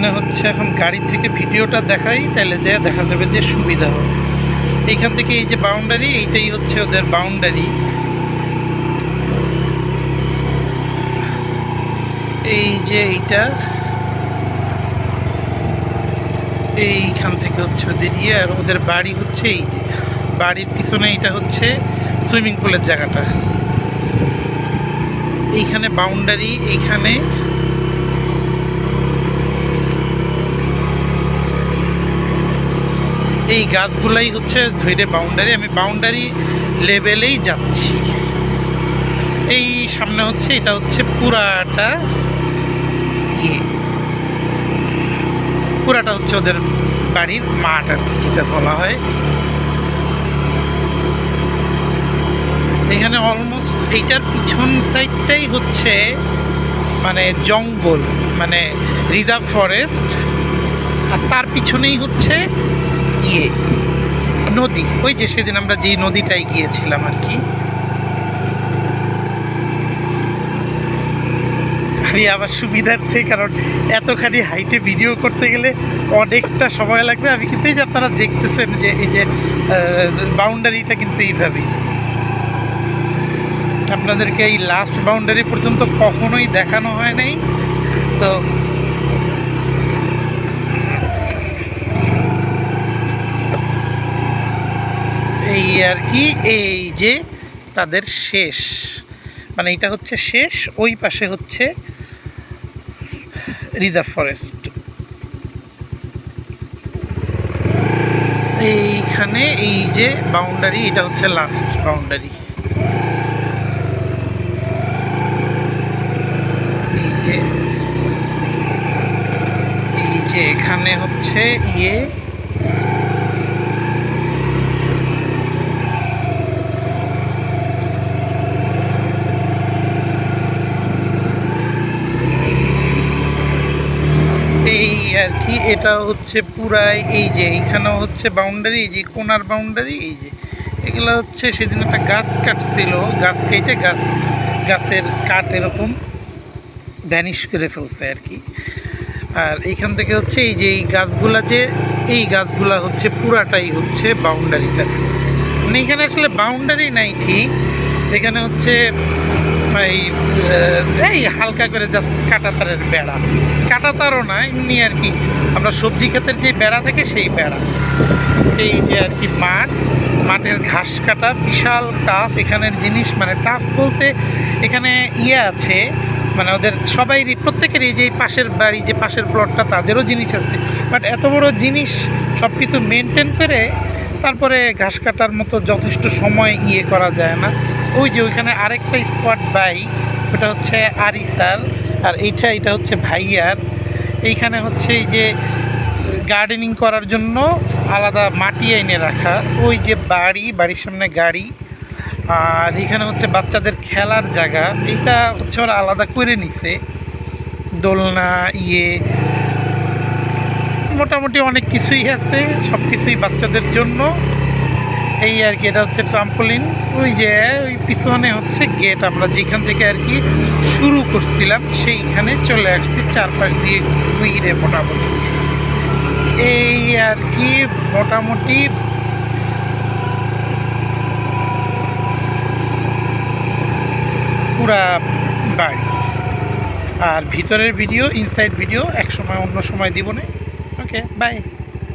এইখানে হচ্ছে এখন গাড়ি থেকে ভিডিওটা দেখাই, তাহলে যে দেখা যাবে যে সুবিধা হবে। এইখান থেকে এই যে বাউন্ডারি, এইটাই হচ্ছে ওদের বাউন্ডারি। এই যে এইটা, এইখান থেকে হচ্ছে ওদের আর ওদের বাড়ি হচ্ছে এই যে বাড়ির পিছনে, এইটা হচ্ছে সুইমিং পুলের জায়গাটা। এইখানে বাউন্ডারি, এইখানে এই গাছগুলাই হচ্ছে ধরে বাউন্ডারি। আমি বাউন্ডারি লেভেলেই যাচ্ছি। এই সামনে হচ্ছে, এটা হচ্ছে পুরাটা পুরাটা হচ্ছে ওদের বাড়ির মাঠ আর কি, যেটা বলা হয়। এখানে অলমোস্ট এইটার পিছন সাইডটাই হচ্ছে মানে জঙ্গল, মানে রিজার্ভ ফরেস্ট। আর তার পিছনেই হচ্ছে নদী, ওই যে সেদিন আমরা যেই নদীটায় গিয়েছিলাম আর কি। আমি আবার সুবিধার্থে, কারণ এতখানি হাইটে ভিডিও করতে গেলে অনেকটা সময় লাগবে। আমি কিন্তু এই যে আপনারা দেখতেছেন যে এই যে বাউন্ডারিটা কিন্তু এইভাবেই, আপনাদেরকে এই লাস্ট বাউন্ডারি পর্যন্ত কখনোই দেখানো হয় নাই। তো এই আর কি, এই যে তাদের শেষ, মানে এটা হচ্ছে শেষ, ওই পাশে হচ্ছে রিজার্ভ ফরেস্ট। এইখানে এই যে বাউন্ডারি, এটা হচ্ছে লাস্ট বাউন্ডারি। এই যে এখানে হচ্ছে এই আর কি, এটা হচ্ছে পুরাই এই যে এইখানেও হচ্ছে বাউন্ডারি, এই যে কোনার বাউন্ডারি। এই যে এগুলো হচ্ছে সেদিন একটা গাছ কাটছিল, গাছ কেটে গাছের কাঠ এরকম ভ্যানিশ করে ফেলছে আর কি। আর এইখান থেকে হচ্ছে এই যে এই গাছগুলা, যে এই গাছগুলা হচ্ছে পুরাটাই হচ্ছে বাউন্ডারিটা। মানে এখানে আসলে বাউন্ডারি নাই ঠিক, এখানে হচ্ছে এই হালকা করে জাস্ট কাঁটাতারের বেড়া, কাঁটাতারও না এমনি আর কি, আমরা সবজি ক্ষেতের যে বেড়া থাকে সেই বেড়া। এই যে আর কি মাঠের ঘাস কাটা, বিশাল টাফ এখানের জিনিস। মানে টাফ বলতে এখানে আছে, মানে ওদের সবাইরই, প্রত্যেকেরই যে পাশের বাড়ি, যে পাশের প্লটটা, তাদেরও জিনিস আছে। বাট এত বড় জিনিস সব কিছু মেনটেন করে তারপরে ঘাস কাটার মতো যথেষ্ট সময় করা যায় না। ওই যে ওইখানে আরেকটা স্পট বাই, ওটা হচ্ছে আরিসার, আর এটা হচ্ছে ভাইয়ার। এইখানে হচ্ছে এই যে গার্ডেনিং করার জন্য আলাদা মাটি এনে রাখা, ওই যে বাড়ির সামনে গাড়ি। আর এখানে হচ্ছে বাচ্চাদের খেলার জায়গা, এইটা হচ্ছে ওরা আলাদা করে নিছে, দোলনা মোটামুটি অনেক কিছুই আছে, সব কিছুই বাচ্চাদের জন্য। এই আর কি, এটা হচ্ছে ট্রাম্পোলিন। ওই যে ওই পিছনে হচ্ছে গেট, আমরা যেখান থেকে আর কি শুরু করছিলাম সেইখানে চলে আসছি, চারপাশ দিয়ে ঘুরে মোটামুটি। এই আর কি মোটামুটি পুরা বাড়ি। আর ভিতরের ভিডিও, ইনসাইড ভিডিও এক সময় অন্য সময় দিব না। ওকে, বাই।